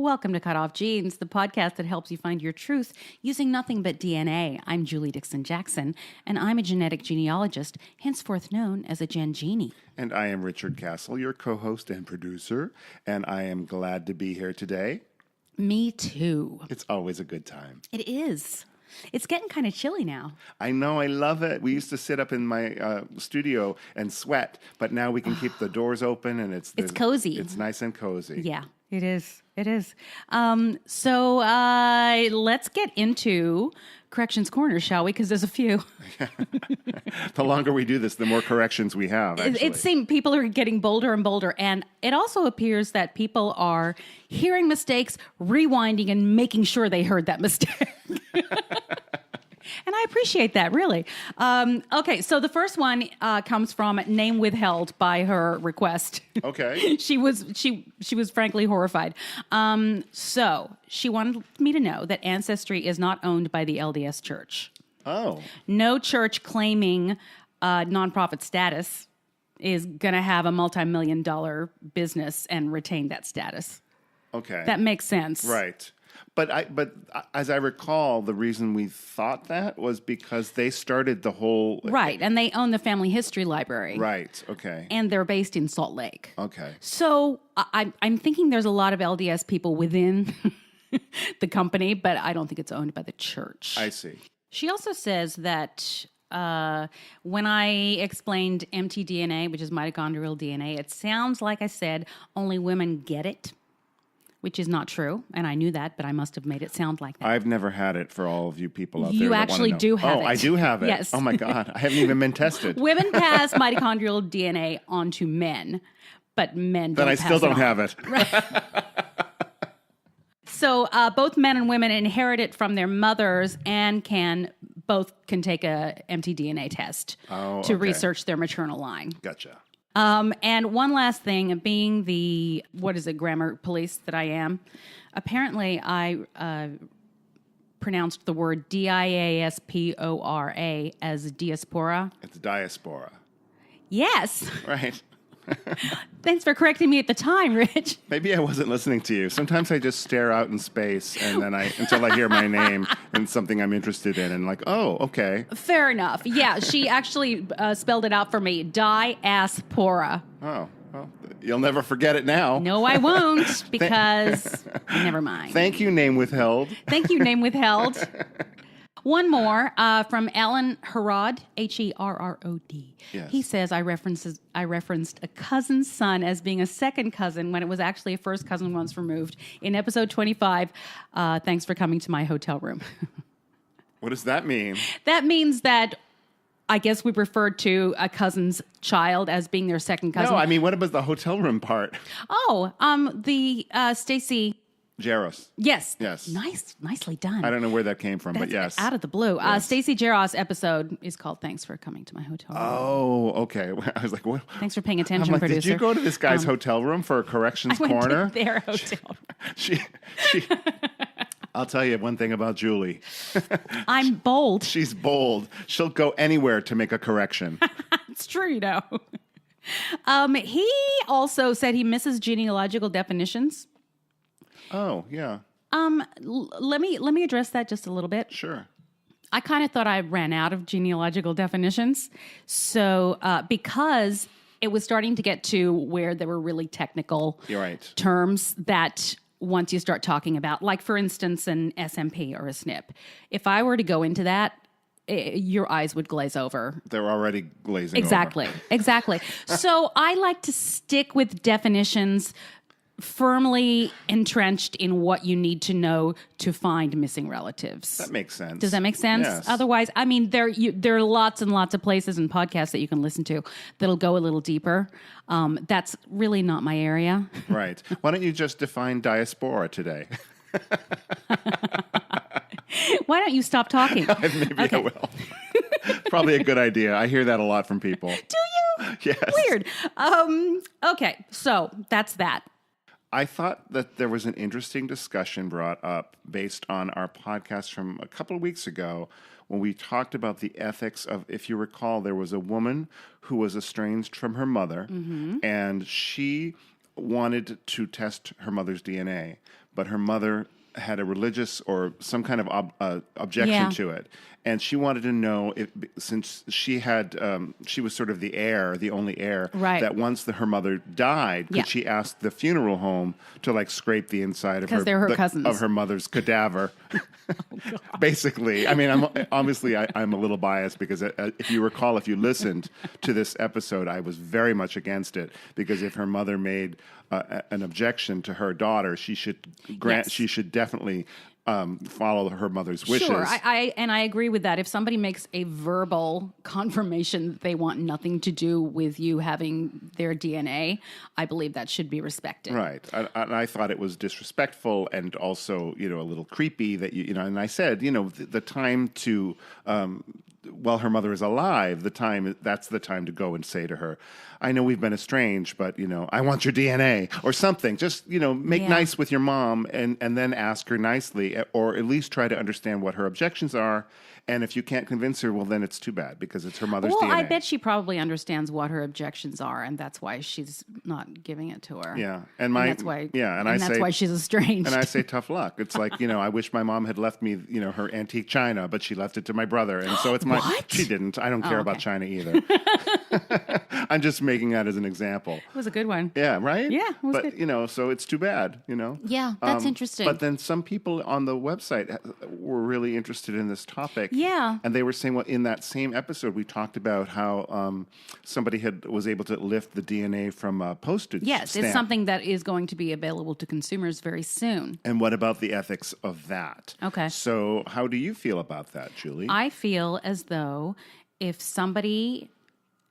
Welcome to Cutoff Genes, the podcast that helps you find your truth using nothing but DNA. I'm Julie Dixon Jackson, and I'm a genetic genealogist, henceforth known as a Gen Genie. And I am Richard Castle, your co-host and producer, and I am glad to be here today. Me too. It's always a good time. It is. It's getting kind of chilly now. I know, I love it. We used to sit up in my studio and sweat, but now we can keep the doors open and it's cozy. It's nice and cozy. Yeah, it is. It is. So let's get into Corrections Corner, shall we? Because there's a few. The longer we do this, the more corrections we have, actually. It seems people are getting bolder and bolder, and it also appears that people are hearing mistakes, rewinding, and making sure they heard that mistake. And I appreciate that, really. Okay, so the first one comes from name withheld by her request. Okay. She was frankly horrified. So she wanted me to know that Ancestry is not owned by the LDS Church. Oh. No church claiming nonprofit status is going to have a multi-million-dollar business and retain that status. Okay. That makes sense. Right. But as I recall, the reason we thought that was because they started the whole... Right, and they own the Family History Library. Right, okay. And they're based in Salt Lake. Okay. So I'm thinking there's a lot of LDS people within the company, but I don't think it's owned by the church. I see. She also says that when I explained mtDNA, which is mitochondrial DNA, it sounds like I said only women get it. Which is not true, and I knew that, but I must have made it sound like that. I've never had it for all of you people out there. You that actually want to do know. have it. Oh, I do have it? Yes. Oh, my God. I haven't even been tested. Women pass mitochondrial DNA onto men, but men don't pass it on. Then I still don't have it. Right. So both men and women inherit it from their mothers and both can take a mtDNA test to research their maternal line. Gotcha. And one last thing, being the, grammar police that I am, apparently I pronounced the word diaspora as diaspora. It's diaspora. Yes. Right. Thanks for correcting me at the time, Rich. Maybe I wasn't listening to you. Sometimes I just stare out in space and then until I hear my name and something I'm interested in and like, oh, okay. Fair enough. Yeah, she actually spelled it out for me. Diaspora. Oh, well, you'll never forget it now. No, I won't because never mind. Thank you, name withheld. Thank you, name withheld. One more from Alan Herod, Herrod. Yes. He says, I referenced a cousin's son as being a second cousin when it was actually a first cousin once removed. In episode 25, thanks for coming to my hotel room. What does that mean? That means that I guess we referred to a cousin's child as being their second cousin. No, I mean, what about the hotel room part? Oh, the Stacy... Jaros. Yes. Yes. Nicely done. I don't know where that came from, but yes. Out of the blue. Yes. Stacy Jaros episode is called Thanks for Coming to My Hotel Room. Oh, okay. I was like, what? Thanks for paying attention, I'm like, producer. Did you go to this guy's hotel room for a corrections I went corner? to their hotel room. She I'll tell you one thing about Julie. I'm bold. She's bold. She'll go anywhere to make a correction. It's true, you know. He also said he misses genealogical definitions. Oh, yeah. Let me address that just a little bit. Sure. I kind of thought I ran out of genealogical definitions. So, because it was starting to get to where there were really technical You're right. terms that once you start talking about, like for instance, an SMP or a SNP, if I were to go into that, your eyes would glaze over. They're already glazing Exactly. over. Exactly. So I like to stick with definitions firmly entrenched in what you need to know to find missing relatives. That makes sense. Does that make sense? Yes. Otherwise, I mean, there are lots and lots of places and podcasts that you can listen to that'll go a little deeper. That's really not my area. Right. Why don't you just define diaspora today? Why don't you stop talking? Maybe I will. Probably a good idea. I hear that a lot from people. Do you? Yes. Weird. Okay, so that's that. I thought that there was an interesting discussion brought up based on our podcast from a couple of weeks ago when we talked about the ethics of, if you recall, there was a woman who was estranged from her mother, and she wanted to test her mother's DNA. but her mother had a religious or some kind of objection to it. And she wanted to know if, since she had, she was sort of the heir, the only heir, that once her mother died, could she ask the funeral home to like scrape the inside of her mother's cadaver? Basically, I mean, I'm a little biased because if you recall, if you listened to this episode, I was very much against it because if her mother made an objection to her daughter, she should she should definitely follow her mother's wishes. Sure, I agree with that. If somebody makes a verbal confirmation that they want nothing to do with you having their DNA, I believe that should be respected. Right. I thought it was disrespectful and also, a little creepy that and I said, the time to while her mother is alive, that's the time to go and say to her, I know we've been estranged, but, I want your DNA or something. Just, make nice with your mom and then ask her nicely or at least try to understand what her objections are. And if you can't convince her, well, then it's too bad because it's her mother's DNA. Well, I bet she probably understands what her objections are, and that's why she's not giving it to her. Yeah. And that's why she's estranged. And I say tough luck. It's like, I wish my mom had left me, her antique china, but she left it to my brother. And so it's What? She didn't. I don't care about china either. I'm just making that as an example. It was a good one. Yeah, right? Yeah, it was good. So it's too bad, Yeah, that's interesting. But then some people on the website were really interested in this topic. Yeah. And they were saying, well, in that same episode, we talked about how somebody was able to lift the DNA from a postage Yes, stamp. it's something that is going to be available to consumers very soon. And what about the ethics of that? Okay. So how do you feel about that, Julie? I feel as though if somebody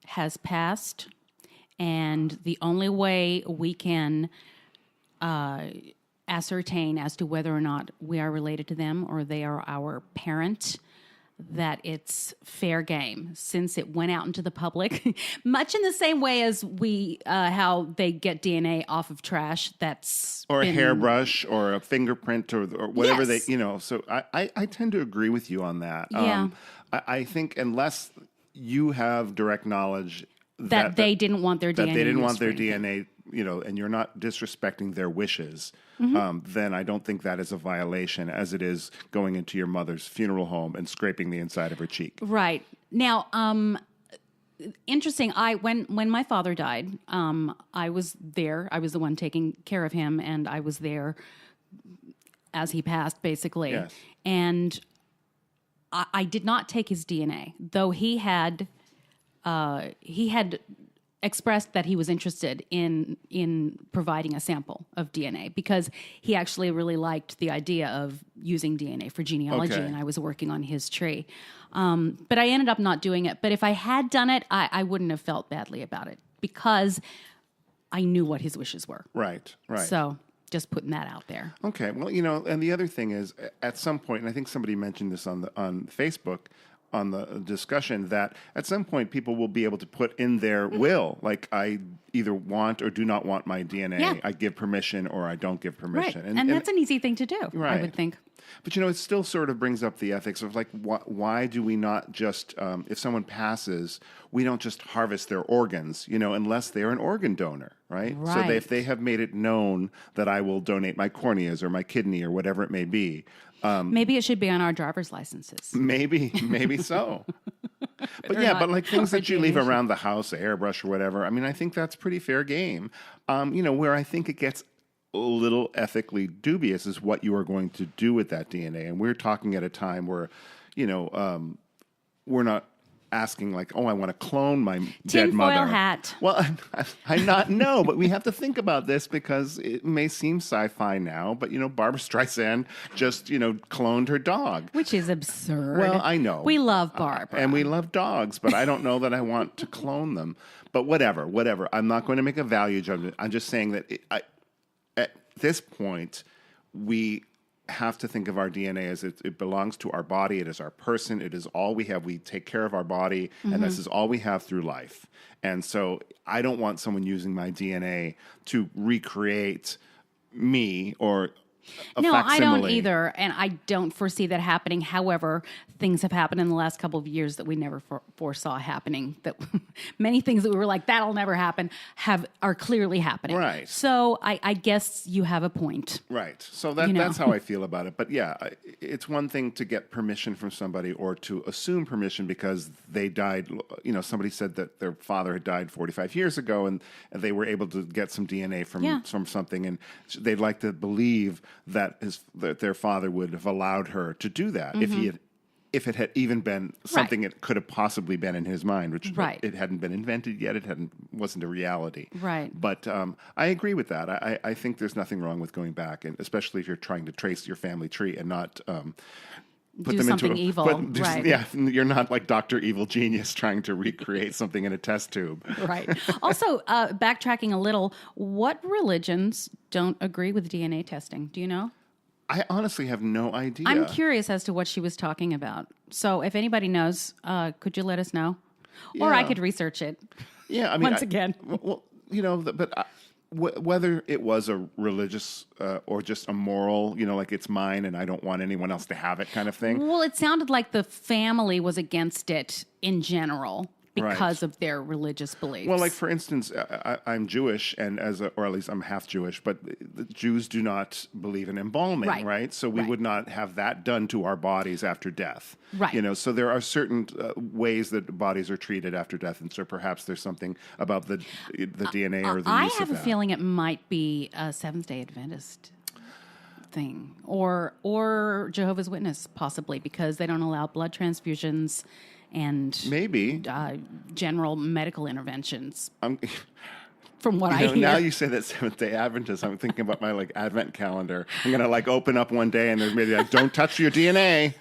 has passed and the only way we can ascertain as to whether or not we are related to them or they are our parent, that it's fair game since it went out into the public, much in the same way as how they get DNA off of trash. Or a hairbrush or a fingerprint or whatever Yes. So I tend to agree with you on that. Yeah. I think unless you have direct knowledge that they didn't want their DNA. That they didn't want their DNA, and you're not disrespecting their wishes, then I don't think that is a violation as it is going into your mother's funeral home and scraping the inside of her cheek. Right. Now, interesting. When my father died, I was there. I was the one taking care of him, and I was there as he passed, basically. Yes. And I did not take his DNA, though he had expressed that he was interested in providing a sample of DNA because he actually really liked the idea of using DNA for genealogy, and I was working on his tree. But I ended up not doing it. But if I had done it, I wouldn't have felt badly about it because I knew what his wishes were. Right. So just putting that out there. Okay. Well, and the other thing is, at some point, and I think somebody mentioned this on Facebook, on the discussion, that at some point people will be able to put in their will, like I either want or do not want my DNA. Yeah. I give permission or I don't give permission. Right. And that's an easy thing to do, I would think. But, it still sort of brings up the ethics of like, why do we not just, if someone passes, we don't just harvest their organs, unless they're an organ donor, right? So if they have made it known that I will donate my corneas or my kidney or whatever it may be. Maybe it should be on our driver's licenses. Maybe so. But like things that you leave around the house, a hairbrush or whatever, I think that's pretty fair game. Where I think it gets a little ethically dubious is what you are going to do with that DNA. And we're talking at a time where, we're not asking like, oh, I want to clone my dead mother. Tinfoil hat. Well, I not know, but we have to think about this because it may seem sci-fi now, but Barbra Streisand just cloned her dog, which is absurd. Well, I know we love Barbra and we love dogs, but I don't know that I want to clone them. But whatever. I'm not going to make a value judgment. I'm just saying that at this point we have to think of our DNA as it belongs to our body. It is our person. It is all we have. We take care of our body, and this is all we have through life. And so I don't want someone using my DNA to recreate me or No, I don't facsimile. either, and I don't foresee that happening. However, things have happened in the last couple of years that we never foresaw happening. That many things that we were like, that'll never happen, are clearly happening. Right. So I guess you have a point. Right. So that's how I feel about it. But yeah, it's one thing to get permission from somebody or to assume permission because they died. Somebody said that their father had died 45 years ago and they were able to get some DNA from something. And they'd like to believe that their father would have allowed her to do that if it had even been something it could have possibly been in his mind, which it hadn't been invented yet. It wasn't a reality. Right. But I agree with that. I think there's nothing wrong with going back, and especially if you're trying to trace your family tree and not put them something into evil. Right. Yeah, you're not like Dr. Evil Genius trying to recreate something in a test tube. Right. Also, backtracking a little, what religions don't agree with DNA testing? Do you know? I honestly have no idea. I'm curious as to what she was talking about. So if anybody knows, could you let us know? Or I could research it. Yeah, I mean, once again. Well, but whether it was a religious or just a moral, like it's mine and I don't want anyone else to have it kind of thing. Well, it sounded like the family was against it in general because of their religious beliefs. Well, like for instance, I'm Jewish, and or at least I'm half Jewish, but the Jews do not believe in embalming, right? So we would not have that done to our bodies after death, right? So there are certain ways that bodies are treated after death, and so perhaps there's something about the DNA or the use of that. I have a feeling it might be a Seventh Day Adventist thing, or Jehovah's Witness, possibly, because they don't allow blood transfusions and maybe general medical interventions. From what I hear. Now you say that Seventh Day Adventist, I'm thinking about my Advent calendar. I'm gonna open up one day and there's maybe don't touch your DNA.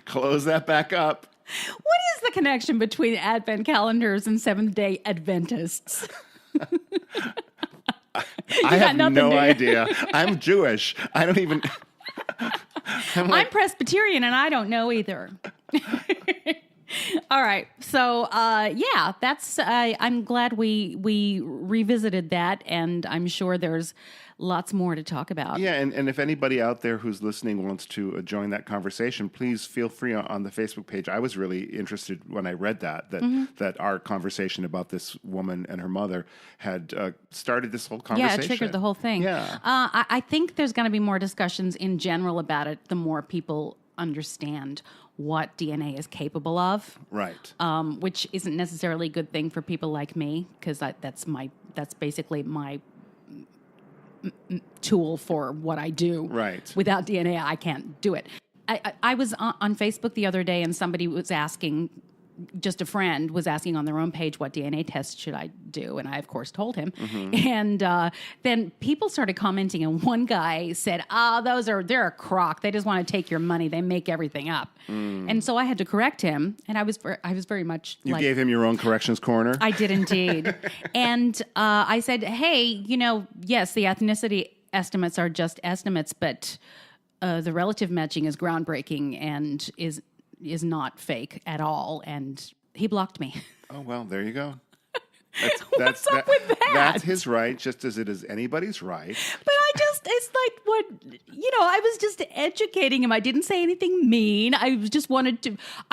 Close that back up. What is the connection between Advent calendars and Seventh Day Adventists? I have no idea. I'm Jewish. I don't even. I'm Presbyterian and I don't know either. All right. So, that's, I'm glad we revisited that, and I'm sure there's lots more to talk about. Yeah, and if anybody out there who's listening wants to join that conversation, please feel free on the Facebook page. I was really interested when I read that our conversation about this woman and her mother had started this whole conversation. Yeah, it triggered the whole thing. Yeah. I think there's going to be more discussions in general about it the more people understand what DNA is capable of. Right. Which isn't necessarily a good thing for people like me, because that's basically my tool for what I do. Right. Without DNA, I can't do it. I was on Facebook the other day, and somebody was asking, just a friend was asking on their own page, what DNA test should I do? And I, of course, told him. Mm-hmm. And then people started commenting, and one guy said, they're a crock. They just want to take your money. They make everything up. And so I had to correct him, and I was very much You gave him your own corrections corner? I did indeed. And I said, hey, yes, the ethnicity estimates are just estimates, but the relative matching is groundbreaking and is not fake at all. And he blocked me. Oh, well, there you go. What's up with that? That's his right, just as it is anybody's right. But it's like what, I was just educating him. I didn't say anything mean. I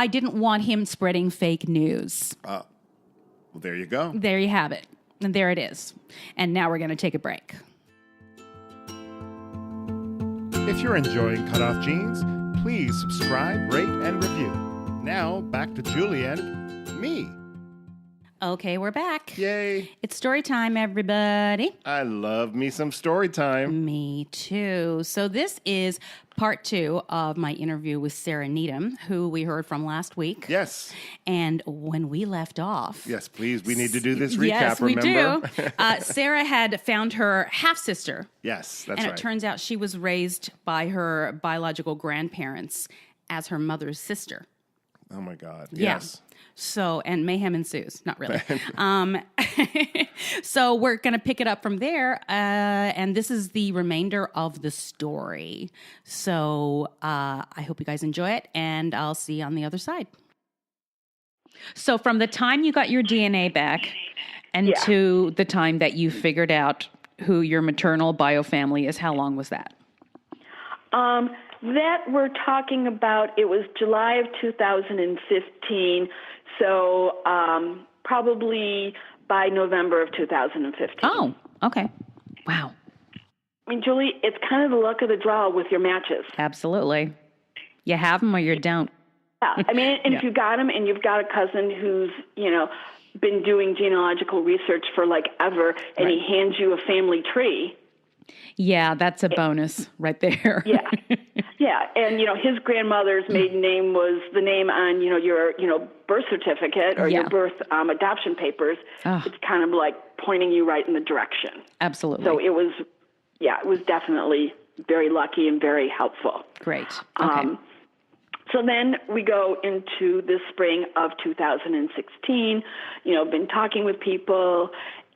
didn't want him spreading fake news. Well, there you go. There you have it. And there it is. And now we're going to take a break. If you're enjoying Cutoff Jeans, please subscribe, rate, and review. Now, back to Julie and me. Okay, we're back. Yay. It's story time, everybody. I love me some story time. Me too. So this is part 2 of my interview with Sarah Needham, who we heard from last week. Yes. And when we left off... Yes, please. We need to do this recap, yes, we remember? do. Sarah had found her half-sister. Yes, that's right. right. And it turns out she was raised by her biological grandparents as her mother's sister. Oh, my God. Yeah. Yes. So, and mayhem ensues. Not really. So we're going to pick it up from there. And this is the remainder of the story. So I hope you guys enjoy it, and I'll see you on the other side. So from the time you got your DNA back and to the time that you figured out who your maternal bio family is, how long was that? That we're talking about, it was July of 2015, so probably by November of 2015. Oh, okay. Wow. I mean, Julie, it's kind of the luck of the draw with your matches. Absolutely. You have them or you don't. Yeah, I mean, and if you got them and you've got a cousin who's, been doing genealogical research for like ever, and he hands you a family tree. Yeah, that's a bonus right there. Yeah. Yeah. And, his grandmother's maiden name was the name on, your, birth certificate or your birth adoption papers. Oh. It's kind of like pointing you right in the direction. Absolutely. So it was definitely very lucky and very helpful. Great. Okay. So then we go into the spring of 2016, been talking with people,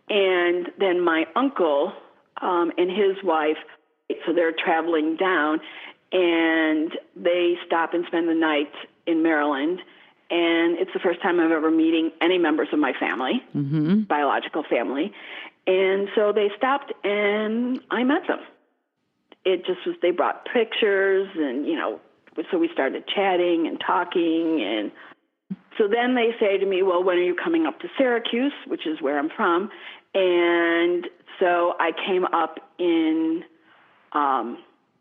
and then my uncle and his wife, so they're traveling down, and they stop and spend the night in Maryland, and it's the first time I'm ever meeting any members of my family, biological family, and so they stopped and I met them. It just was, they brought pictures and, so we started chatting and talking, and so then they say to me, well, when are you coming up to Syracuse, which is where I'm from? And so I came up in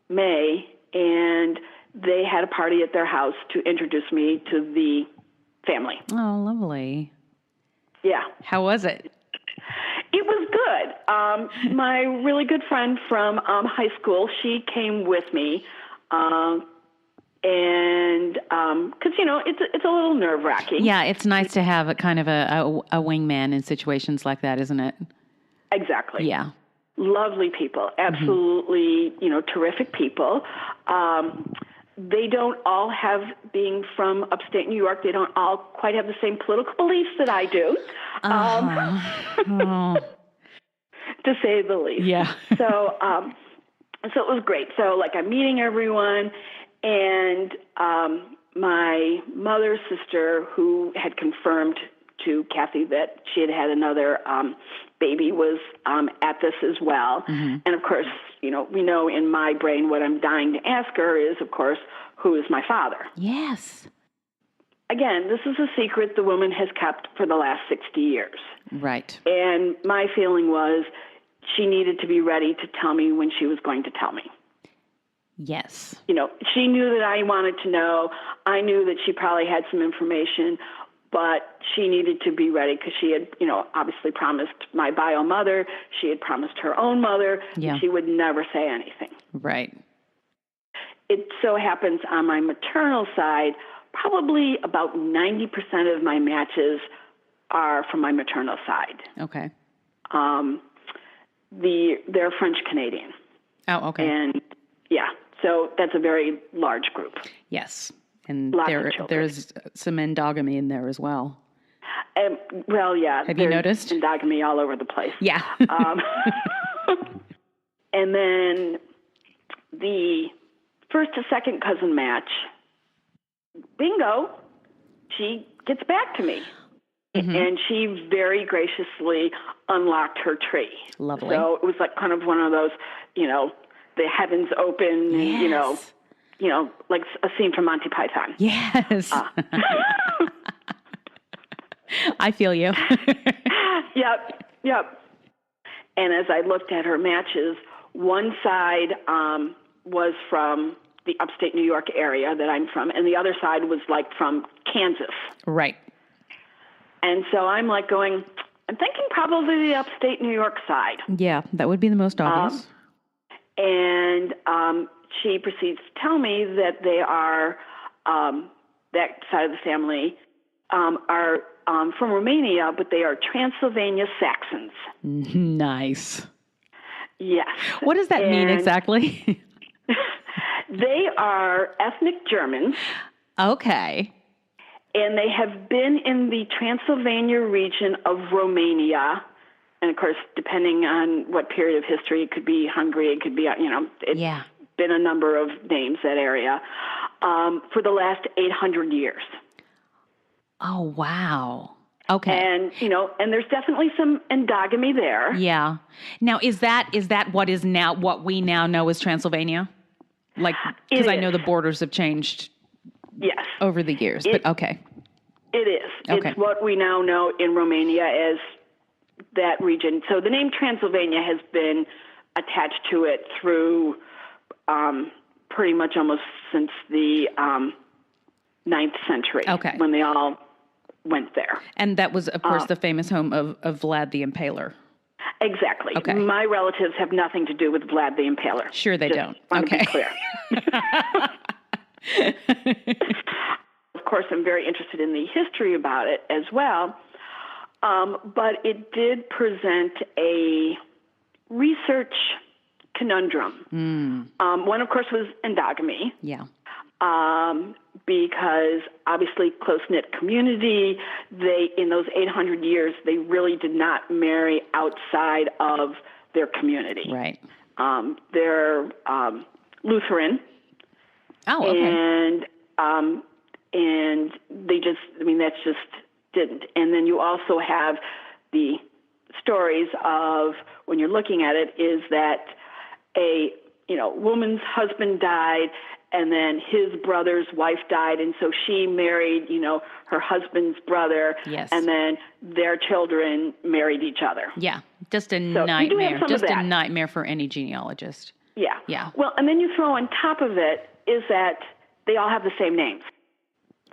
May, and they had a party at their house to introduce me to the family. Oh, lovely. Yeah. How was it? It was good. My really good friend from high school, she came with me. And because, it's a little nerve-wracking. Yeah, it's nice to have a kind of a wingman in situations like that, isn't it? Exactly. Yeah. Lovely people. Absolutely, terrific people. They don't all have, being from upstate New York, they don't all quite have the same political beliefs that I do. To say the least. Yeah. So it was great. So, I'm meeting everyone. And my mother's sister, who had confirmed to Kathy that she had had another baby, was at this as well. And, of course, we know in my brain what I'm dying to ask her is, of course, who is my father? Yes. Again, this is a secret the woman has kept for the last 60 years. Right. And my feeling was she needed to be ready to tell me when she was going to tell me. Yes. She knew that I wanted to know. I knew that she probably had some information, but she needed to be ready because she had, obviously promised my bio mother. She had promised her own mother. Yeah. She would never say anything. Right. It so happens on my maternal side, probably about 90% of my matches are from my maternal side. Okay. They're French Canadian. Oh, okay. And yeah. So that's a very large group. Yes. And there's some endogamy in there as well. Well, yeah. Have you noticed? Endogamy all over the place. Yeah. And then the first to second cousin match, bingo, she gets back to me. And she very graciously unlocked her tree. Lovely. So it was like kind of one of those, the heavens open, yes. and, like a scene from Monty Python. Yes. I feel you. Yep. And as I looked at her matches, one side was from the upstate New York area that I'm from, and the other side was like from Kansas. Right. And so I'm like going, I'm thinking probably the upstate New York side. Yeah, that would be the most obvious. And she proceeds to tell me that they are, that side of the family are from Romania, but they are Transylvania Saxons. Nice. Yes. What does that mean exactly? They are ethnic Germans. Okay. And they have been in the Transylvania region of Romania. And, of course, depending on what period of history, it could be Hungary, it could be, it's been a number of names, that area, for the last 800 years. Oh, wow. Okay. And, and there's definitely some endogamy there. Yeah. Now, is that what we now know as Transylvania? Like, because I know the borders have changed Yes. over the years, but okay. It is. Okay. It's what we now know in Romania as that region. So the name Transylvania has been attached to it through pretty much almost since the 9th century, when they all went there. And that was, of course, the famous home of Vlad the Impaler. Exactly. Okay. My relatives have nothing to do with Vlad the Impaler. Sure they don't. Want Okay. to be clear. Of course, I'm very interested in the history about it as well. But it did present a research conundrum. One, of course, was endogamy. Yeah. Because obviously close-knit community, in those 800 years, they really did not marry outside of their community. Right. They're Lutheran. Oh, okay. And they that's just didn't. And then you also have the stories of, when you're looking at it, is that a woman's husband died, and then his brother's wife died, and so she married, her husband's brother, yes. And then their children married each other. Yeah, just a nightmare. Just a nightmare for any genealogist. Yeah. Yeah. Well, and then you throw on top of it is that they all have the same names.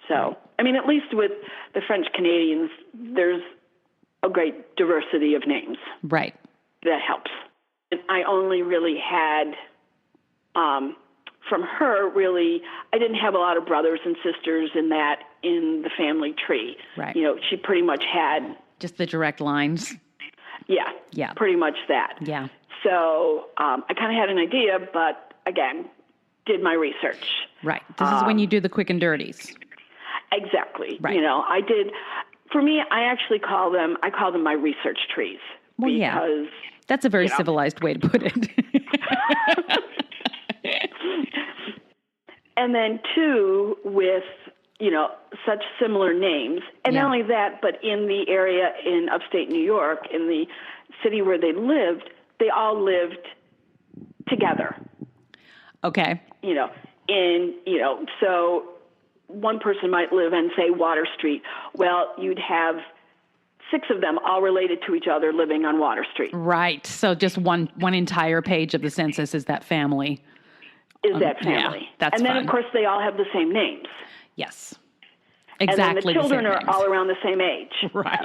So, at least with the French Canadians, there's a great diversity of names. Right. That helps. And I only really had, from her, really, I didn't have a lot of brothers and sisters in the family tree. Right. She pretty much had... just the direct lines. Yeah. Yeah. Pretty much that. Yeah. So I kind of had an idea, but again, did my research. Right. This is when you do the quick and dirties. Exactly. Right. I did. For me, I call them my research trees. Well, because, that's a very civilized way to put it. And then two, with, such similar names. And not only that, but in the area in upstate New York, in the city where they all lived together. Okay. So one person might live in, say, Water Street. Well, you'd have 6 of them all related to each other living on Water Street. Right. So just one entire page of the census is that family. That family. Yeah, that's And then, fun. of course, they all have the same names. Yes. Exactly. And then the children are names. all around the same age. Right.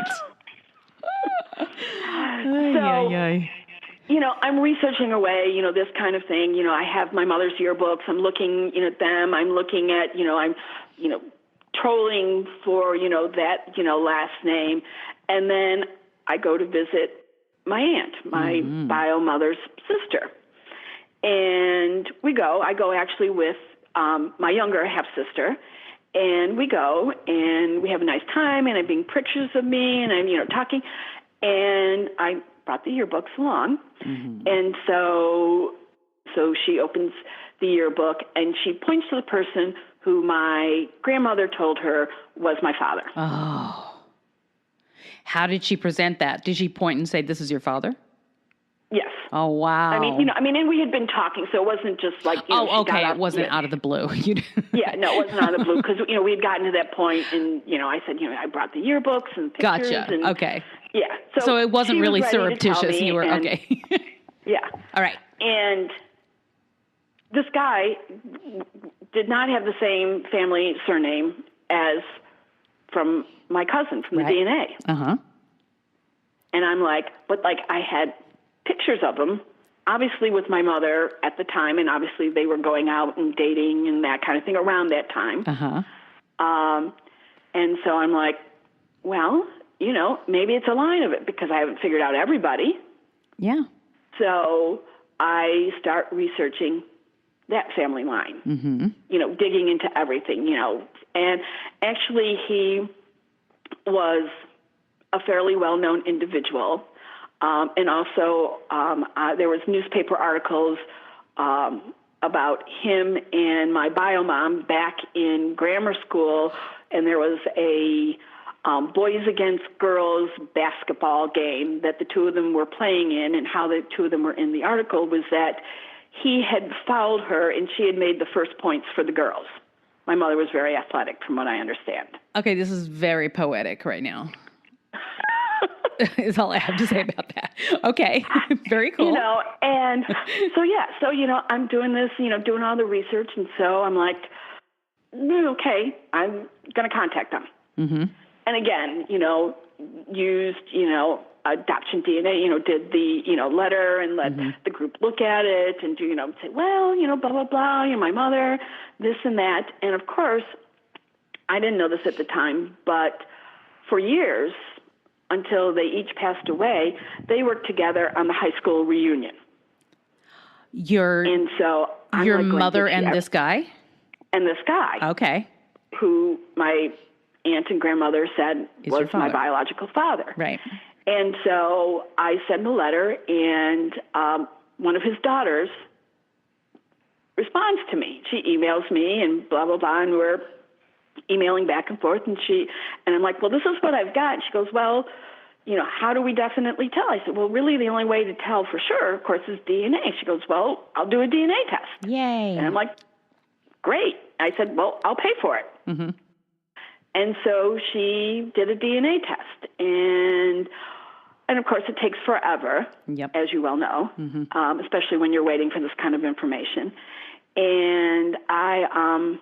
I'm researching away, this kind of thing. I have my mother's yearbooks. I'm looking at them. I'm looking at, I'm trolling for, that, last name. And then I go to visit my aunt, my bio mother's sister. And I go actually with my younger half-sister. And we go, and we have a nice time, and I'm being pictures of me, and I'm, talking. And I brought the yearbooks along. And so she opens the yearbook, and she points to the person who my grandmother told her was my father. Oh. How did she present that? Did she point and say, "This is your father"? Yes. Oh, wow. And we had been talking, so it wasn't just like, okay. It wasn't out of the blue. Yeah, no, it wasn't out of the blue, because, we had gotten to that point, and, I said, I brought the yearbooks and pictures. Gotcha. And, okay. Yeah. So it wasn't really surreptitious. You were, okay. Yeah. All right. And this guy did not have the same family surname as from my cousin, from the DNA. Uh-huh. And I'm like, but I had pictures of him, obviously with my mother at the time, and obviously they were going out and dating and that kind of thing around that time. Uh-huh. And so I'm like, well, maybe it's a line of it, because I haven't figured out everybody. Yeah. So I start researching that family line, digging into everything, And actually he was a fairly well-known individual. And also there was newspaper articles about him and my bio mom back in grammar school, and there was a boys against girls basketball game that the two of them were playing in, and how the two of them were in the article was that he had fouled her and she had made the first points for the girls. My mother was very athletic, from what I understand. Okay, this is very poetic right now. Is all I have to say about that. Okay, very cool. And so I'm doing this, doing all the research, and so I'm like, okay, I'm going to contact them. Mm-hmm. And again, used, adoption DNA, did the, letter and let the group look at it and say, well, blah, blah, blah, my mother, this and that. And of course, I didn't know this at the time, but for years, until they each passed away, they worked together on the high school reunion. Your mother and this guy? And this guy. Okay. Who my aunt and grandmother said was my biological father. Right. And so I sent a letter, and one of his daughters responds to me. She emails me and blah, blah, blah, and we're emailing back and forth, and I'm like, well, this is what I've got. She goes, well, how do we definitely tell? I said, well, really the only way to tell for sure, of course, is DNA. She goes, well, I'll do a DNA test. Yay. And I'm like, great. I said, well, I'll pay for it. Mm-hmm. And so she did a DNA test, and of course it takes forever, as you well know, especially when you're waiting for this kind of information. And I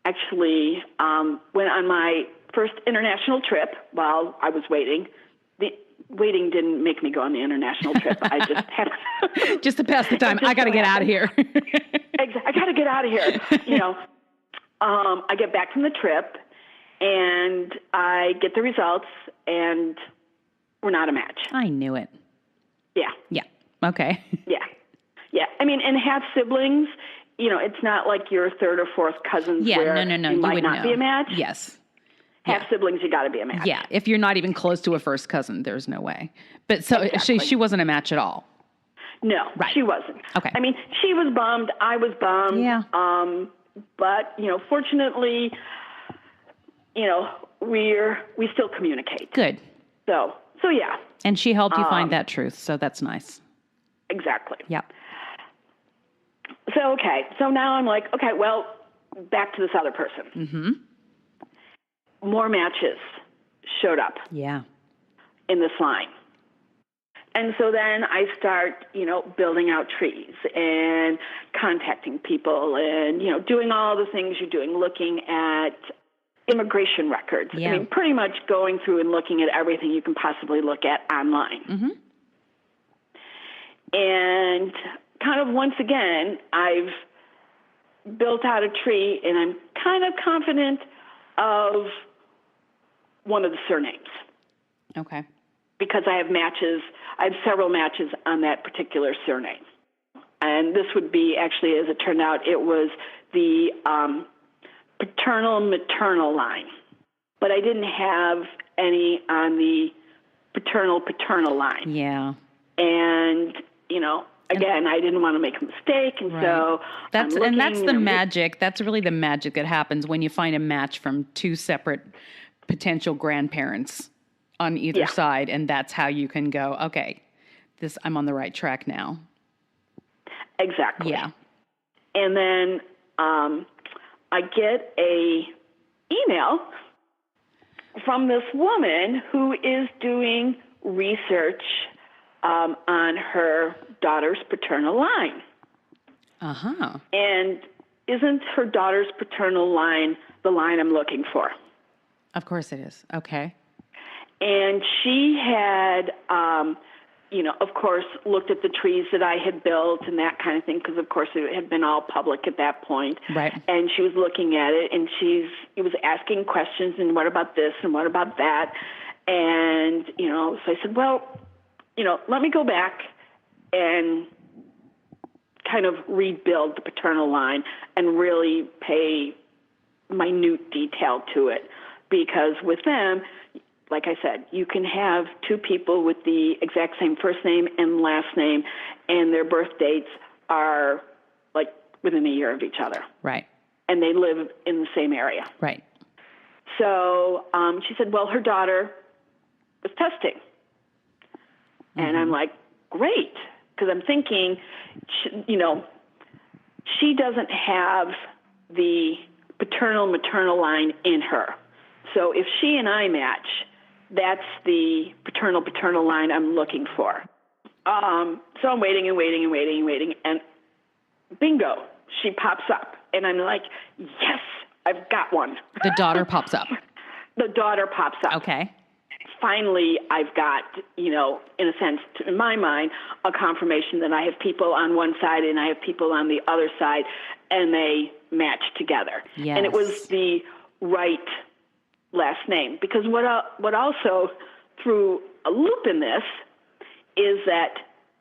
actually went on my first international trip while I was waiting. The waiting didn't make me go on the international trip. I just had just to pass the time. I got to get out of here. I got to get out of here. I get back from the trip, and I get the results, and we're not a match. I knew it. Yeah. Yeah. Okay. Yeah. Yeah. I mean, and half siblings, it's not like your third or fourth cousins where no. you might not be a match. Yes. Half siblings, you got to be a match. Yeah. If you're not even close to a first cousin, there's no way. But so exactly. she wasn't a match at all. No, right. She wasn't. Okay. I mean, she was bummed. I was bummed. Yeah. But, fortunately, we still communicate. Good. So yeah. And she helped you find that truth, so that's nice. Exactly. Yep. So, okay. So now I'm like, okay, well, back to this other person. Mm-hmm. More matches showed up. Yeah. In this line. And so then I start, building out trees and contacting people and, doing all the things you're doing, looking at immigration records. Yeah. I mean, pretty much going through and looking at everything you can possibly look at online. Mm-hmm. And kind of once again, I've built out a tree, and I'm kind of confident of one of the surnames. Okay. Because I have several matches on that particular surname. And this would be, actually, as it turned out, it was the paternal-maternal line. But I didn't have any on the paternal line. Yeah. And, again, I didn't want to make a mistake, and so that's the magic. That's really the magic that happens when you find a match from two separate potential grandparents on either side, and that's how you can go, okay, I'm on the right track now. Exactly. Yeah. And then I get a email from this woman who is doing research on her daughter's paternal line. Uh-huh. And isn't her daughter's paternal line the line I'm looking for? Of course it is. Okay. And she had, of course, looked at the trees that I had built and that kind of thing, because, of course, it had been all public at that point. Right. And she was looking at it, and she was asking questions, and what about this, and what about that? And, so I said, well, let me go back and kind of rebuild the paternal line and really pay minute detail to it. Because with them, like I said, you can have two people with the exact same first name and last name, and their birth dates are like within a year of each other. Right. And they live in the same area. Right. So she said, well, her daughter was testing. And I'm like, great, because I'm thinking, she doesn't have the paternal-maternal line in her. So if she and I match, that's the paternal-paternal line I'm looking for. So I'm waiting, and bingo, she pops up. And I'm like, yes, I've got one. The daughter pops up. The daughter pops up. Okay. Finally, I've got, in a sense, in my mind, a confirmation that I have people on one side and I have people on the other side, and they match together. Yes. And it was the right last name. Because what also threw a loop in this is that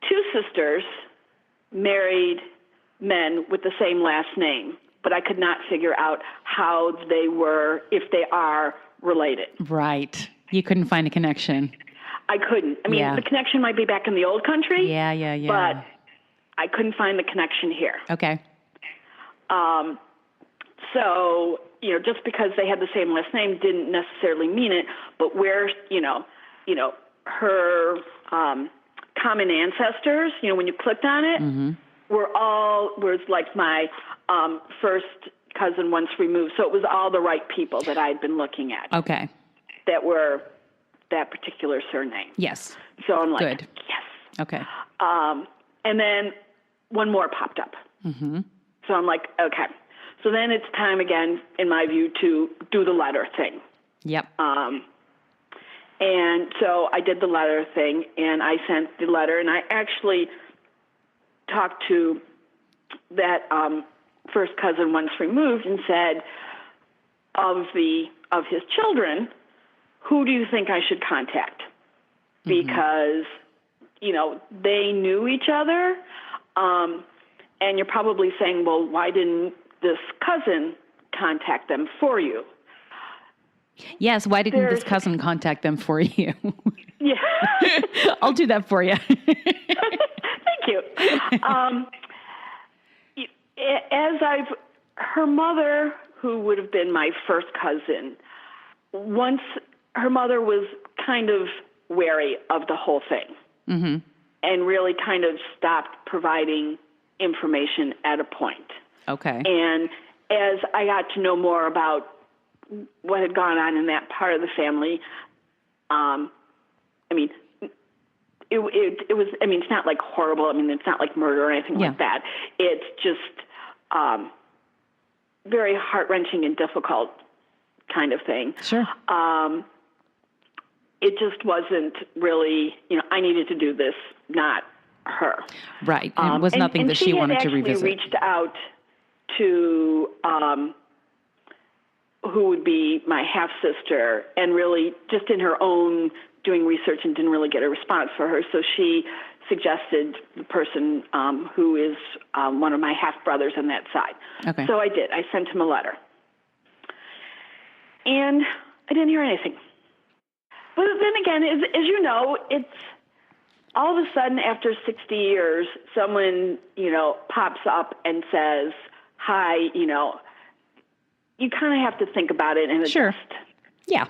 two sisters married men with the same last name, but I could not figure out how they were, if they are related. Right. You couldn't find a connection. I couldn't. I mean, the connection might be back in the old country. Yeah. But I couldn't find the connection here. Okay. So, just because they had the same last name didn't necessarily mean it, but where, her common ancestors, when you clicked on it, was like my first cousin once removed. So it was all the right people that I'd been looking at. Okay. That were that particular surname. Yes. So I'm like, good. Yes. Okay. And then one more popped up. So I'm like, okay. So then it's time again, in my view, to do the letter thing. Yep. And so I did the letter thing, and I sent the letter, and I actually talked to that first cousin once removed and said, of his children, who do you think I should contact? Because, they knew each other. And you're probably saying, well, why didn't this cousin contact them for you? Yes, why didn't this cousin contact them for you? Yeah. I'll do that for you. Thank you. Her mother, who would have been my first cousin, once her mother was kind of wary of the whole thing and really kind of stopped providing information at a point. Okay. And as I got to know more about what had gone on in that part of the family, it was, it's not like horrible. It's not like murder or anything like that. It's just very heart-wrenching and difficult kind of thing. Sure. It just wasn't really, I needed to do this, not her. Right. It was nothing that she wanted to revisit. She reached out to who would be my half-sister, and really just in her own doing research and didn't really get a response for her. So she suggested the person who is one of my half-brothers on that side. Okay. So I did. I sent him a letter. And I didn't hear anything. But then again, as you know, it's all of a sudden after 60 years, someone, pops up and says, hi, you kind of have to think about it and adjust. Sure. Yeah.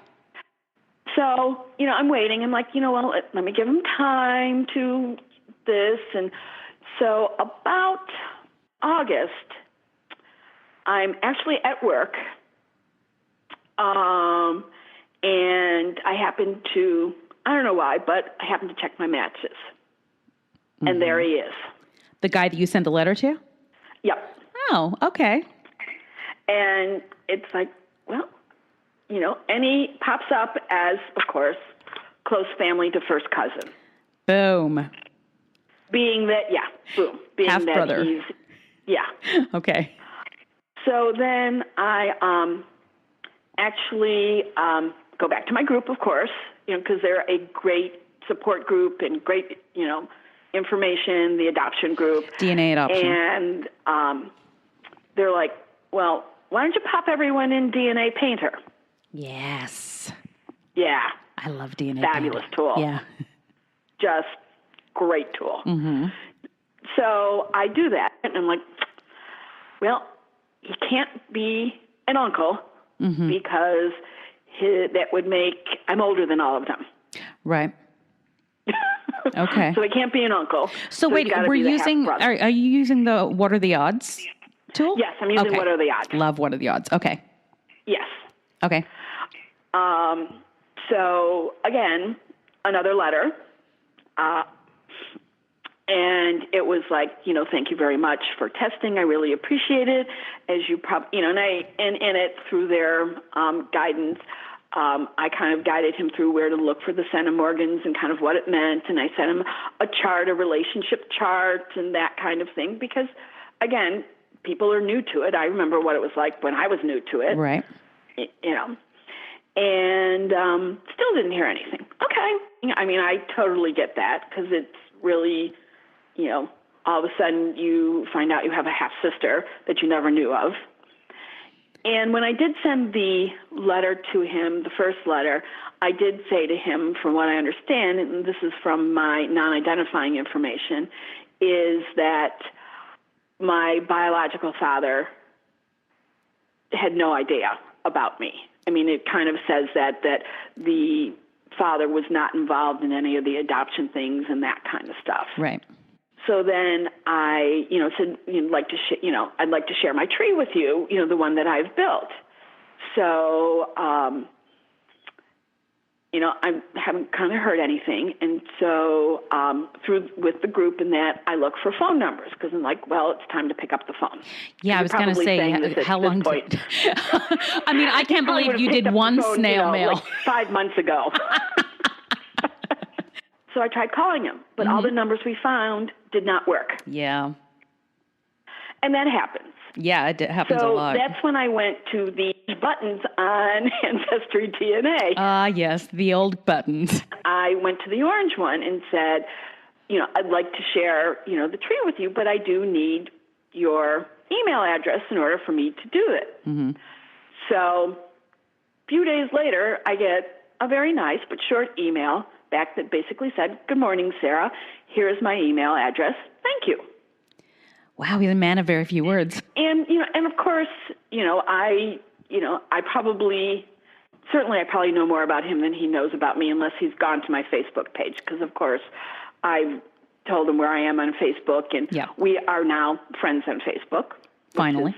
So, I'm waiting. I'm like, well, let me give him time to this. And so about August, I'm actually at work. And I happened to, I don't know why, but I happened to check my matches. And there he is. The guy that you sent the letter to? Yep. Oh, okay. And it's like, well, and he pops up as, of course, close family to first cousin. Boom. Being that, boom. Being half brother. He's, Okay. So then I actually go back to my group, of course, because they're a great support group and great, information, the adoption group. DNA adoption. And they're like, well, why don't you pop everyone in DNA Painter? Yes. Yeah. I love DNA Fabulous Painter. tool. Yeah. Just great tool. So I do that, and I'm like, well, he can't be an uncle because that would make, I'm older than all of them. Right. Okay. So I can't be an uncle. So wait, are you using the what are the odds tool? Yes, I'm using what are the odds. Love what are the odds. Okay. Yes. Okay. So again, another letter. And it was like, thank you very much for testing. I really appreciate it. As you probably, and in it through their guidance, I kind of guided him through where to look for the centimorgans and kind of what it meant. And I sent him a chart, a relationship chart and that kind of thing, because again, people are new to it. I remember what it was like when I was new to it. Right. And still didn't hear anything. Okay. I mean, I totally get that, because it's really, all of a sudden you find out you have a half-sister that you never knew of. And when I did send the letter to him, the first letter, I did say to him, from what I understand, and this is from my non-identifying information, is that my biological father had no idea about me. I mean, it kind of says that the father was not involved in any of the adoption things and that kind of stuff. Right. So then I, said, I'd like to share my tree with you, the one that I've built. So, I haven't kind of heard anything. And so with the group and that, I look for phone numbers, because I'm like, well, it's time to pick up the phone. Yeah, I was going to say, how long did... I mean, I can't believe you did one snail mail. Like 5 months ago. So I tried calling him, but all the numbers we found did not work. Yeah. And that happens. Yeah, it happens a lot. So that's when I went to the buttons on Ancestry DNA. Yes, the old buttons. I went to the orange one and said, I'd like to share, the tree with you, but I do need your email address in order for me to do it. Mm-hmm. So a few days later, I get a very nice but short email back that basically said, "Good morning, Sarah. Here is my email address. Thank you." Wow, he's a man of very few words. And and of course, I probably know more about him than he knows about me, unless he's gone to my Facebook page, because of course I've told him where I am on Facebook, and we are now friends on Facebook. Finally,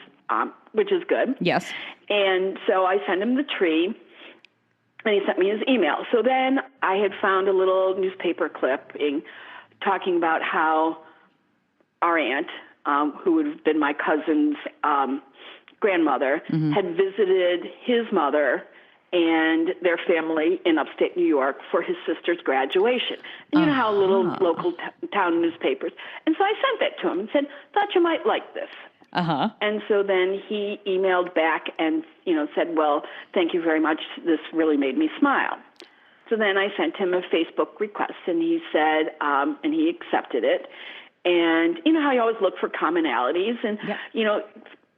which is good. Yes. And so I sent him the tree. And he sent me his email. So then I had found a little newspaper clipping talking about how our aunt, who would have been my cousin's grandmother, had visited his mother and their family in upstate New York for his sister's graduation. And you know how little local town newspapers. And so I sent that to him and said, "Thought you might like this." Uh-huh. And so then he emailed back and, said, "Well, thank you very much. This really made me smile." So then I sent him a Facebook request, and he said, and he accepted it. And you know how you always look for commonalities. And,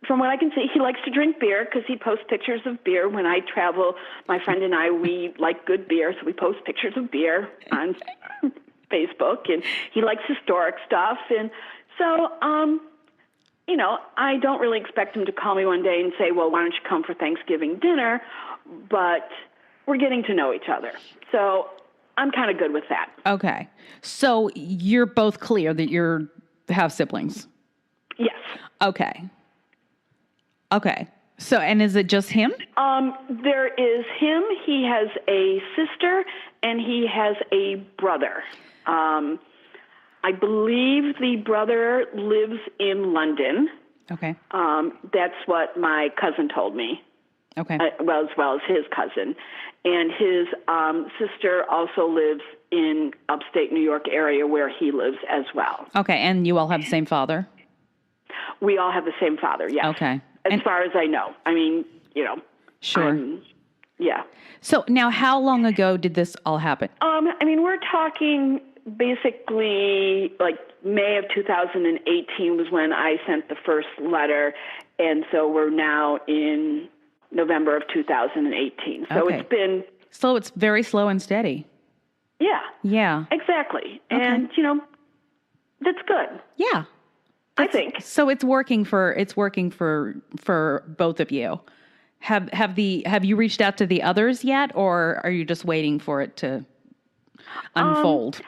from what I can see, he likes to drink beer, because he posts pictures of beer. When I travel, my friend and I, we like good beer, so we post pictures of beer on Facebook. And he likes historic stuff. And so, I don't really expect him to call me one day and say, "Well, why don't you come for Thanksgiving dinner?" But we're getting to know each other. So I'm kind of good with that. Okay. So you're both clear that you have siblings? Yes. Okay. So, and is it just him? There is him. He has a sister, and he has a brother. I believe the brother lives in London. Okay. That's what my cousin told me. Okay. As well as his cousin. And his sister also lives in upstate New York area where he lives as well. Okay, and you all have the same father? We all have the same father, yes. Okay. As far as I know. I mean, Sure. Yeah. So now how long ago did this all happen? We're talking basically like May of 2018 was when I sent the first letter, and so we're now in November of 2018. So Okay. it's been... So it's very slow and steady. Yeah. Yeah. Exactly. Okay. And, that's good. Yeah. I think. So it's working for both of you. Have you reached out to the others yet, or are you just waiting for it to unfold?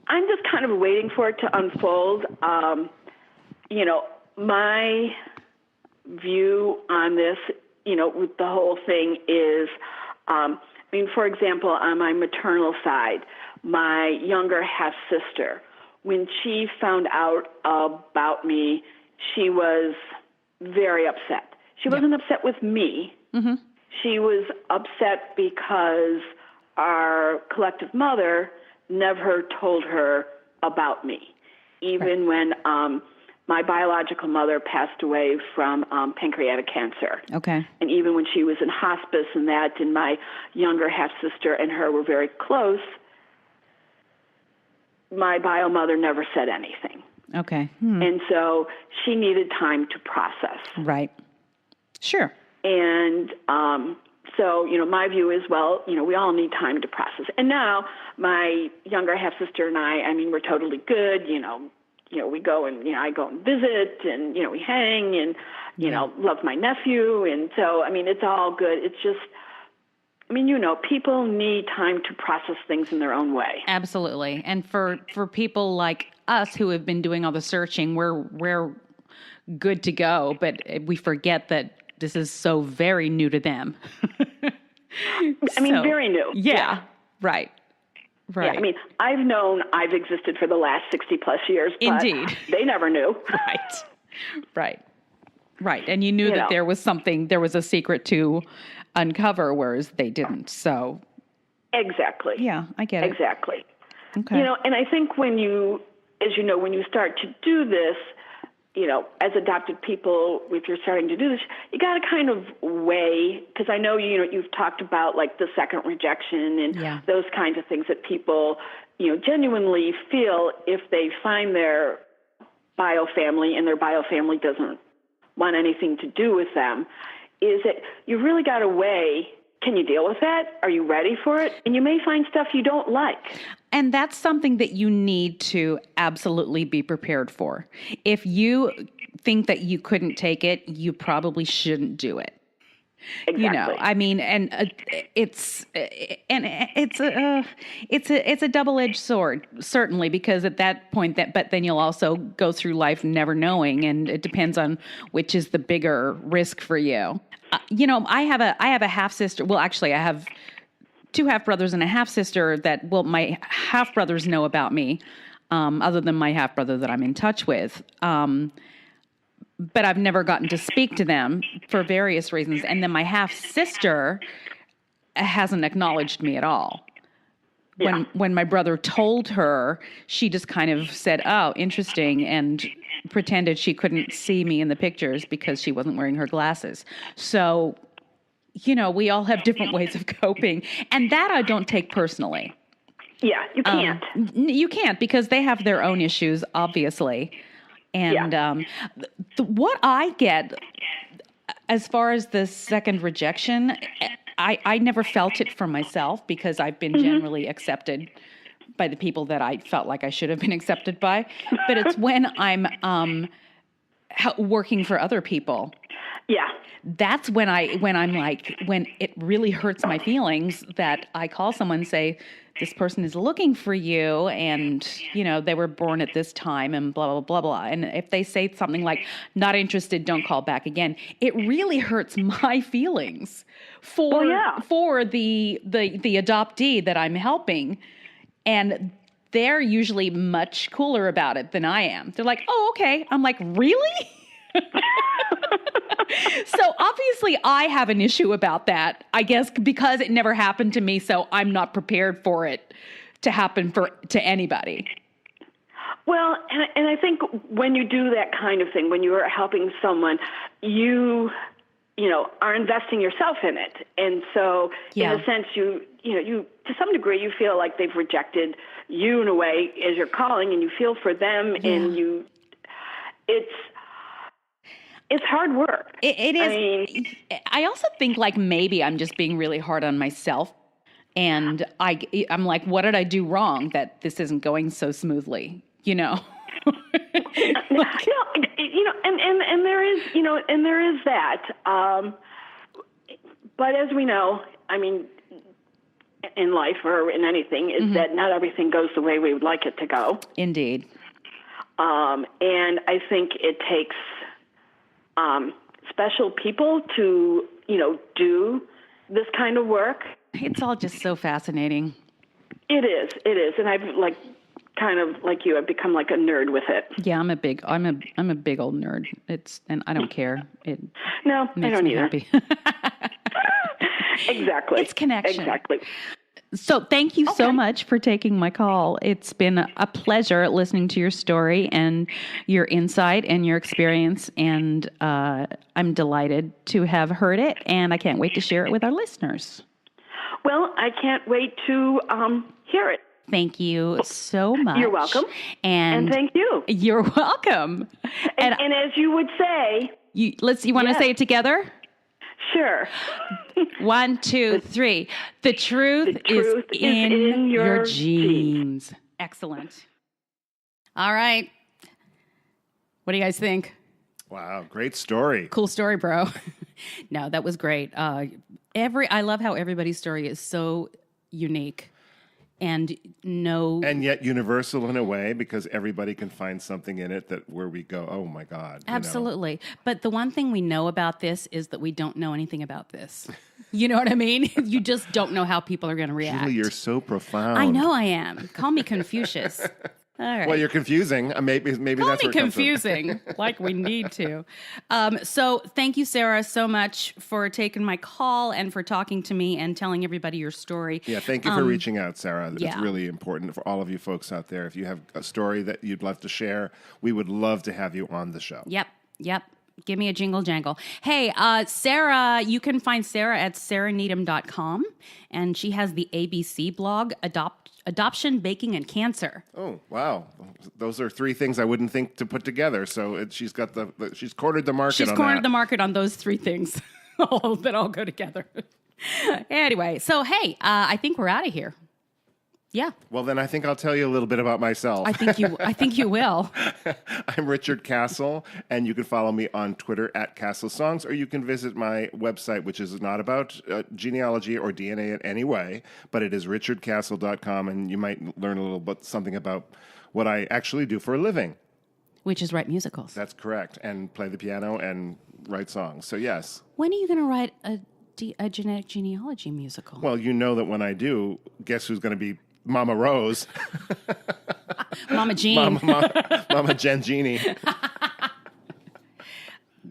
I'm just kind of waiting for it to unfold. My view on this, with the whole thing is, for example, on my maternal side, my younger half-sister, when she found out about me, she was very upset. She wasn't upset with me. Mm-hmm. She was upset because our collective mother never told her about me, even when my biological mother passed away from pancreatic cancer. Okay. And even when she was in hospice and that, and my younger half-sister and her were very close, my bio mother never said anything. Okay. And so she needed time to process. Right. Sure. And so, my view is, we all need time to process. And now my younger half-sister and I we're totally good. We go and, I go and visit and, we hang and, love my nephew. And so, it's all good. It's just, people need time to process things in their own way. Absolutely. And for people like us who have been doing all the searching, we're good to go, but we forget that this is so very new to them. Very new. Yeah. Right. Right. Yeah, I've known I've existed for the last 60 plus years, but Indeed. They never knew. Right. And you knew that there was a secret to uncover, whereas they didn't. So. Exactly. Yeah, I get it. Exactly. Okay. And I think when you start to do this, as adopted people, if you're starting to do this, you got to kind of weigh, because I know, you've talked about like the second rejection and those kinds of things that people, genuinely feel if they find their bio family and their bio family doesn't want anything to do with them, is that you really got to weigh, can you deal with that? Are you ready for it? And you may find stuff you don't like. And that's something that you need to absolutely be prepared for. If you think that you couldn't take it, you probably shouldn't do it. Exactly. It's a double-edged sword, certainly, because at that point, but then you'll also go through life never knowing, and it depends on which is the bigger risk for you. I have a half sister. Well, actually, I have 2 half brothers and a half sister my half brothers know about me, other than my half brother that I'm in touch with. But I've never gotten to speak to them for various reasons. And then my half sister hasn't acknowledged me at all. Yeah. When my brother told her, she just kind of said, "Oh, interesting," and pretended she couldn't see me in the pictures because she wasn't wearing her glasses. So, we all have different ways of coping. And that I don't take personally. Yeah, you can't. You can't, because they have their own issues, obviously. And what I get as far as the second rejection, I never felt it for myself because I've been generally accepted by the people that I felt like I should have been accepted by. But it's when I'm working for other people. Yeah. That's when when it really hurts my feelings that I call someone and say, this person is looking for you, and, they were born at this time and blah, blah, blah, blah. And if they say something like, not interested, don't call back again, it really hurts my feelings for the adoptee that I'm helping. And they're usually much cooler about it than I am. They're like, oh, okay. I'm like, really? So obviously I have an issue about that, I guess, because it never happened to me. So I'm not prepared for it to happen to anybody. Well, and I think when you do that kind of thing, when you are helping someone, you are investing yourself in it. And so in a sense, you to some degree, you feel like they've rejected you in a way as you're calling, and you feel for them, and it's hard work. It is. I also think like maybe I'm just being really hard on myself, and I'm like, what did I do wrong that this isn't going so smoothly? And there is that. But as we know, I mean, in life or in anything, is that not everything goes the way we would like it to go. Indeed. And I think it takes special people to, do this kind of work. It's all just so fascinating. It is. And I've kind of like you, I've become like a nerd with it. Yeah, I'm a big old nerd. And I don't care. No, I don't either. Happy. Exactly. It's connection. Exactly. So thank you so much for taking my call. It's been a pleasure listening to your story and your insight and your experience. And I'm delighted to have heard it. And I can't wait to share it with our listeners. Well, I can't wait to hear it. Thank you so much. You're welcome. And thank you. You're welcome. And as you would say... You want to say it together? Sure. 1, 2, 3. The truth is in your genes. Excellent. All right. What do you guys think? Wow, great story. Cool story, bro. No, that was great. I love how everybody's story is so unique. And yet universal in a way, because everybody can find something in it where we go, oh my God. Absolutely. But the one thing we know about this is that we don't know anything about this. You know what I mean? You just don't know how people are going to react. Julie, you're so profound. I know I am. Call me Confucius. All right. Well, you're confusing. Maybe Call that's me where confusing, like we need to. So thank you, Sarah, so much for taking my call and for talking to me and telling everybody your story. Yeah, thank you for reaching out, Sarah. Yeah. It's really important for all of you folks out there. If you have a story that you'd love to share, we would love to have you on the show. Yep. Give me a jingle jangle. Hey, Sarah, you can find Sarah at sarahneedham.com, and she has the ABC blog, Adoption, Baking, and Cancer. Oh, wow. Those are 3 things I wouldn't think to put together. So she's got she's cornered the market on that. She's cornered the market on those 3 things that all go together. Anyway, so hey, I think we're out of here. Yeah. Well, then I think I'll tell you a little bit about myself. I think you will. I'm Richard Castle, and you can follow me on Twitter at Castle Songs, or you can visit my website, which is not about genealogy or DNA in any way, but it is richardcastle.com, and you might learn a little bit something about what I actually do for a living. Which is write musicals. That's correct, and play the piano and write songs. So yes. When are you going to write a genetic genealogy musical? Well, you know that when I do, guess who's going to be Mama Rose. Mama Jean. Mama Gengini.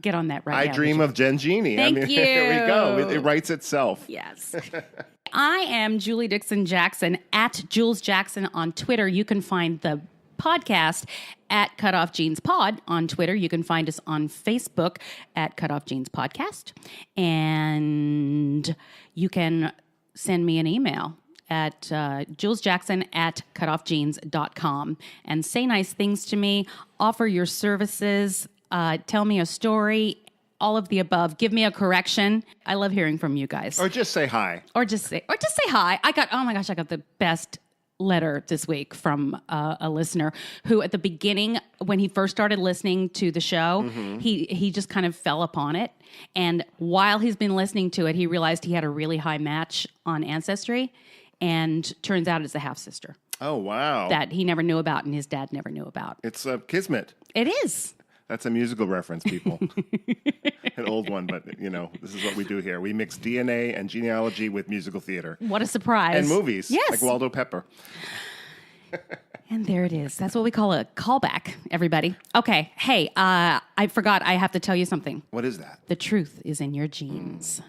Get on that right now. I dream of Gengini. Thank you. Here we go. It writes itself. Yes. I am Julie Dixon Jackson at Jules Jackson on Twitter. You can find the podcast at Cutoff Jeans Pod on Twitter. You can find us on Facebook at Cutoff Jeans Podcast. And you can send me an email at julesjackson@cutoffjeans.com and say nice things to me, offer your services, tell me a story, all of the above. Give me a correction. I love hearing from you guys. Or just say hi. Or just say hi. I got the best letter this week from a listener who at the beginning, when he first started listening to the show, he just kind of fell upon it. And while he's been listening to it, he realized he had a really high match on Ancestry. And turns out it's a half-sister. Oh, wow. That he never knew about and his dad never knew about. It's a kismet. It is. That's a musical reference, people. An old one, but, this is what we do here. We mix DNA and genealogy with musical theater. What a surprise. And movies. Yes. Like Waldo Pepper. And there it is. That's what we call a callback, everybody. Okay. Hey, I forgot. I have to tell you something. What is that? The truth is in your genes.